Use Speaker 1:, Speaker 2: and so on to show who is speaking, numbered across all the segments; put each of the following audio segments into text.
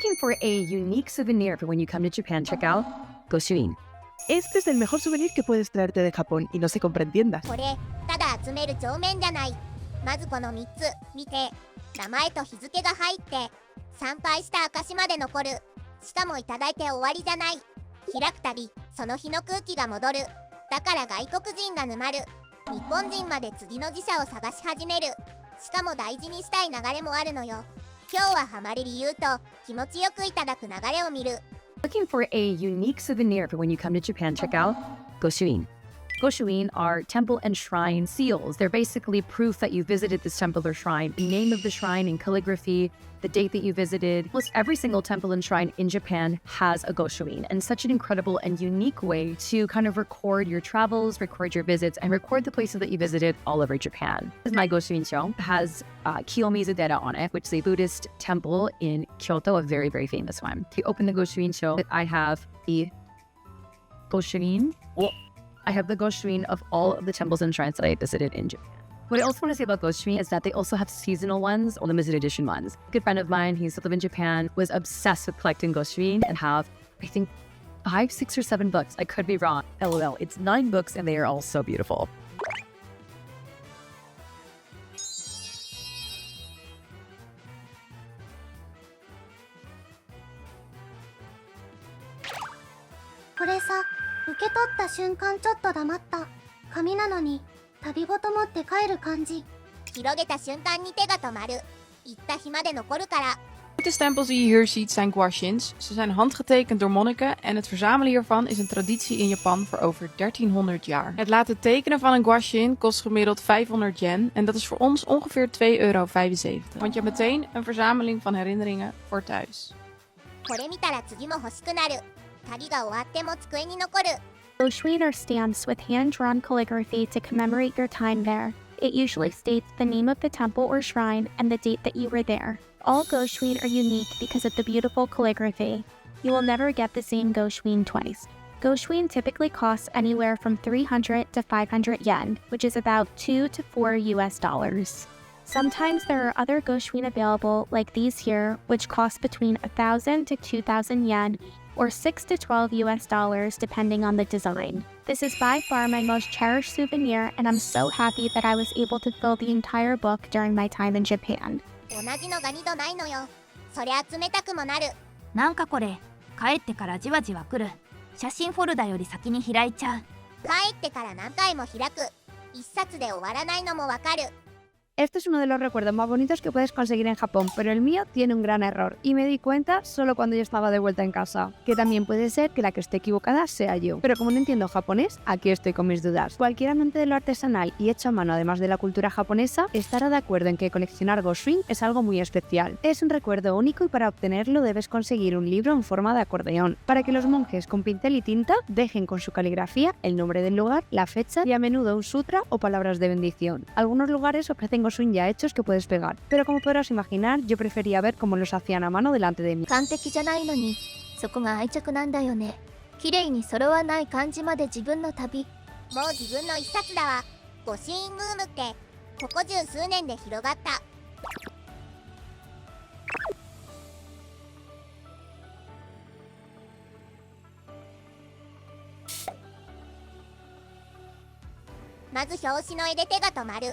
Speaker 1: Looking for a unique souvenir for when you come to Japan? Check out 御朱印.
Speaker 2: Este es el mejor souvenir que puedes traerte de Japón y no se compra en tiendas.
Speaker 3: これただ集める帳面じゃない。まずこの3つ見て。名前と日付が入って参拝した証まで残る。しかもいただいて終わりじゃない。開くたびその日の空気が戻る。だから外国人が沼る。日本人まで次の寺社を探し始める。しかも大事にしたい流れもあるのよ。今日はハマる理由と気持ちよくいただく流れを見る。
Speaker 1: Looking for a unique souvenir for when you come to Japan? Check out 御朱印. Goshuin are temple and shrine seals. They're basically proof that you visited this temple or shrine, the name of the shrine in calligraphy, the date that you visited. Almost every single temple and shrine in Japan has a Goshuin, and such an incredible and unique way to kind of record your travels, record your visits, and record the places that you visited all over Japan. This is my御朱印帳. It has Kiyomizu-dera on it, which is a Buddhist temple in Kyoto, a very, very famous one. If you open the御朱印帳, I have the Goshuin. I have the Goshuin of all of the temples and shrines that I visited in Japan. What I also want to say about Goshuin is that they also have seasonal ones or limited edition ones. A good friend of mine, he used to live in Japan, was obsessed with collecting Goshuin and have, I think, 5, 6, or 7 books. I could be wrong. LOL. It's 9 books and they are all so beautiful.
Speaker 4: これさ、受け取った瞬間ちょっと黙った。紙なのに旅ごと持って帰る感じ。
Speaker 3: 広げた瞬間に手が止まる。行った日まで残るから。
Speaker 5: De stempels die je hier ziet zijn guashins. Ze zijn handgetekend door monniken en het verzamelen hiervan is een traditie in Japan voor over 1300 jaar. Het laten tekenen van een guashin kost gemiddeld 500 yen en dat is voor ons ongeveer 2,75 €. Want je hebt meteen een verzameling van herinneringen voor thuis.
Speaker 3: これ見たら次も欲しくなる。旅が終わっても机に残る。
Speaker 4: Goshuin are stamps with hand-drawn calligraphy to commemorate your time there. It usually states the name of the temple or shrine and the date that you were there. All Goshuin are unique because of the beautiful calligraphy. You will never get the same Goshuin twice. Goshuin typically costs anywhere from 300 to 500 yen, which is about $2 to $4 US. Sometimes there are other Goshuin available like these here, which cost between 1,000 to 2,000 yen or $6 to $12 US depending on the design. This is by far my most cherished souvenir and I'm so happy that I was able to fill the entire book during my time in Japan.
Speaker 3: 同じのが2度ないのよ。そりゃ集めたくもなる。
Speaker 6: なんかこれ帰ってからじわじわ来る。写真フォルダより先に開いちゃう。
Speaker 3: 帰ってから何回も開く。一冊で終わらないのもわかる。
Speaker 7: Este es uno de los recuerdos más bonitos que puedes conseguir en Japón, pero el mío tiene un gran error y me di cuenta solo cuando yo estaba de vuelta en casa, que también puede ser que la que esté equivocada sea yo. Pero como no entiendo japonés, aquí estoy con mis dudas. Cualquier amante de lo artesanal y hecho a mano además de la cultura japonesa estará de acuerdo en que coleccionar Goshuin es algo muy especial. Es un recuerdo único y para obtenerlo debes conseguir un libro en forma de acordeón, para que los monjes con pincel y tinta dejen con su caligrafía el nombre del lugar, la fecha y a menudo un sutra o palabras de bendición. Algunos lugares ofrecen Goshuin ya hechos que puedes pegar, pero como podrás imaginar, yo prefería ver cómo los hacían a mano delante de mí.
Speaker 6: 完璧じゃないのにそこが愛着なんだよね。綺麗に揃わない感じまで自分の旅。
Speaker 3: もう自分の一冊だわ。御朱印ブームってここ十数年で広がった。まず表紙の絵で手が止まる。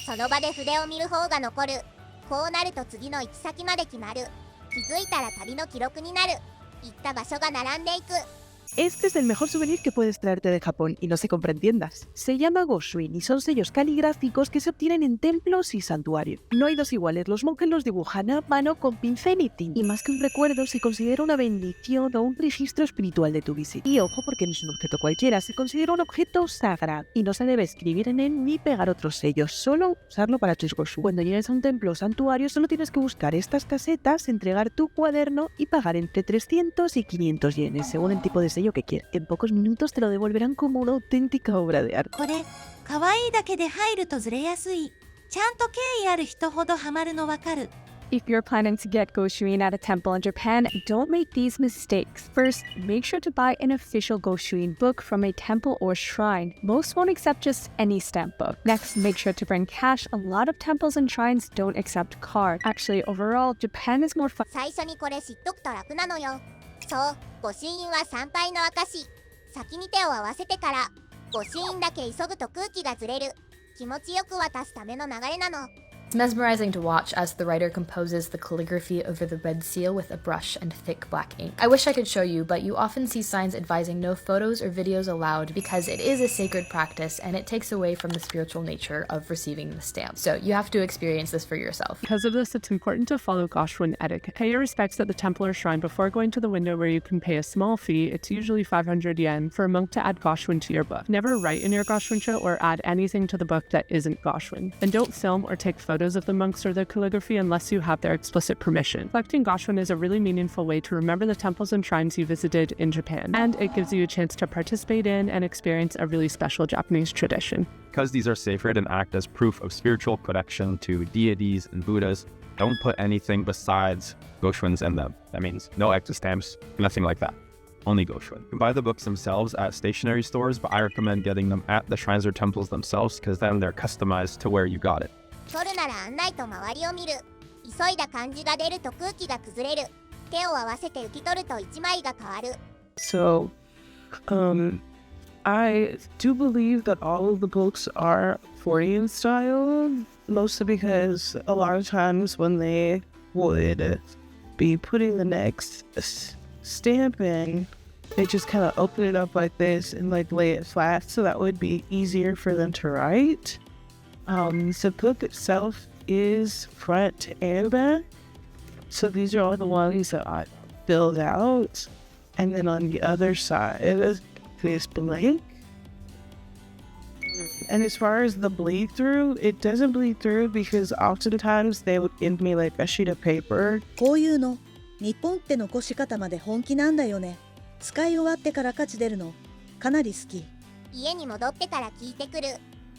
Speaker 3: その場で筆を見る方が残る。こうなると次の行き先まで決まる。気づいたら旅の記録になる。行った場所が並んでいく。
Speaker 2: Este es el mejor souvenir que puedes traerte de Japón y no se comprendiendas. Se llama Goshuin y son sellos caligráficos que se obtienen en templos y santuarios. No hay dos iguales, los monjes los dibujan a mano con pincel y tinta. Y más que un recuerdo, se considera una bendición o un registro espiritual de tu visita. Y ojo, porque no es un objeto cualquiera, se considera un objeto sagrado y no se debe escribir en él ni pegar otros sellos, solo usarlo para tus Goshu. Cuando llegues a un templo o santuario, solo tienes que buscar estas casetas, entregar tu cuaderno y pagar entre 300 y 500 yenes, según el tipo de sello que quieras. En pocos minutos te lo devolverán como una auténtica obra de arte.
Speaker 8: これ可愛いだけで入るとずれやすい。ちゃんと敬意ある人ほどハマるのわかる。
Speaker 1: If you're planning to get Goshuin at a temple in Japan, don't make these mistakes. First, make sure to buy an official Goshuin book from a temple or shrine. Most won't accept just any stamp book. Next, make sure to bring cash. A lot of temples and shrines don't accept card. Actually, overall, Japan is more fun.
Speaker 3: 最初にこれ知っとくと楽なのよ。そう、御朱印は参拝の証。先に手を合わせてから御朱印だけ急ぐと空気がずれる。気持ちよく渡すための流れなの。
Speaker 9: It's mesmerizing to watch as the writer composes the calligraphy over the red seal with a brush and thick black ink. I wish I could show you, but you often see signs advising no photos or videos allowed because it is a sacred practice and it takes away from the spiritual nature of receiving the stamp. So you have to experience this for yourself.
Speaker 10: Because of this, it's important to follow Goshuin etiquette. Pay your respects at the temple or shrine before going to the window where you can pay a small fee, it's usually 500 yen, for a monk to add Goshuin to your book. Never write in your Goshuin or add anything to the book that isn't Goshuin. And don't film or take photos of the monks or their calligraphy unless you have their explicit permission. Collecting Goshuin is a really meaningful way to remember the temples and shrines you visited in Japan, and it gives you a chance to participate in and experience a really special Japanese tradition.
Speaker 11: Because these are sacred and act as proof of spiritual connection to deities and Buddhas, don't put anything besides Goshuins in them. That means no extra stamps, nothing like that. Only Goshuin. You can buy the books themselves at stationery stores, but I recommend getting them at the shrines or temples themselves because then they're customized to where you got it.
Speaker 3: 取るなら案内と周りを見る。急いだ感じが出ると空気が崩れる。手を合わせて受け取ると一枚が変わる。
Speaker 2: So, I do believe that all of the books are Korean style, mostly because a lot of times when they would be putting the next stamp in, they just kind of open it up like this and like lay it flat, so that would be easier for them to write. The book itself is front and back, so these are all the ones that I filled out, and then on the other side is blank. And as far as the bleed through, it doesn't bleed through because oftentimes they would give me like a sheet of paper.
Speaker 12: こういうの、日本って残し方まで本気なんだよね。使い終わってから価値出るの、かなり好き。
Speaker 3: 家に戻ってから聞いてくる。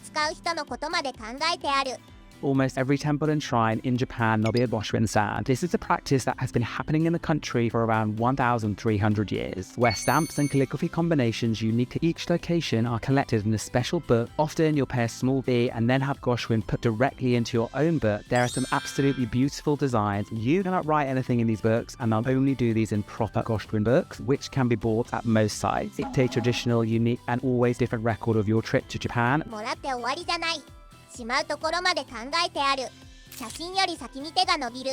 Speaker 3: 使う人のことまで考えてある。
Speaker 13: Almost every temple and shrine in Japan, there'll be a Goshuin stand. This is a practice that has been happening in the country for around 1,300 years, where stamps and calligraphy combinations unique to each location are collected in a special book. Often you'll pay a small fee and then have Goshuin put directly into your own book. There are some absolutely beautiful designs. You cannot write anything in these books, and they'll only do these in proper Goshuin books, which can be bought at most sites. It's a traditional, unique, and always different record of your trip to Japan.
Speaker 3: もらって終わりじゃない。しまうところまで考えてある。写真より先に手が伸びる。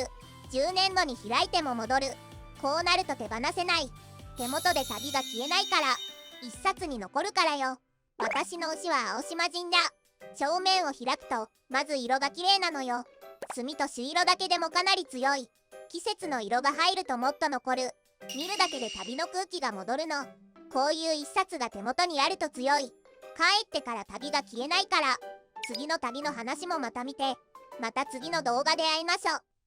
Speaker 3: 10年後に開いても戻る。こうなると手放せない。手元で旅が消えないから。一冊に残るからよ。私の推しは青島神社。正面を開くとまず色が綺麗なのよ。墨と朱色だけでもかなり強い。季節の色が入るともっと残る。見るだけで旅の空気が戻るの。こういう一冊が手元にあると強い。帰ってから旅が消えないから。次の旅の話もまた見て、また次の動画で会いましょう。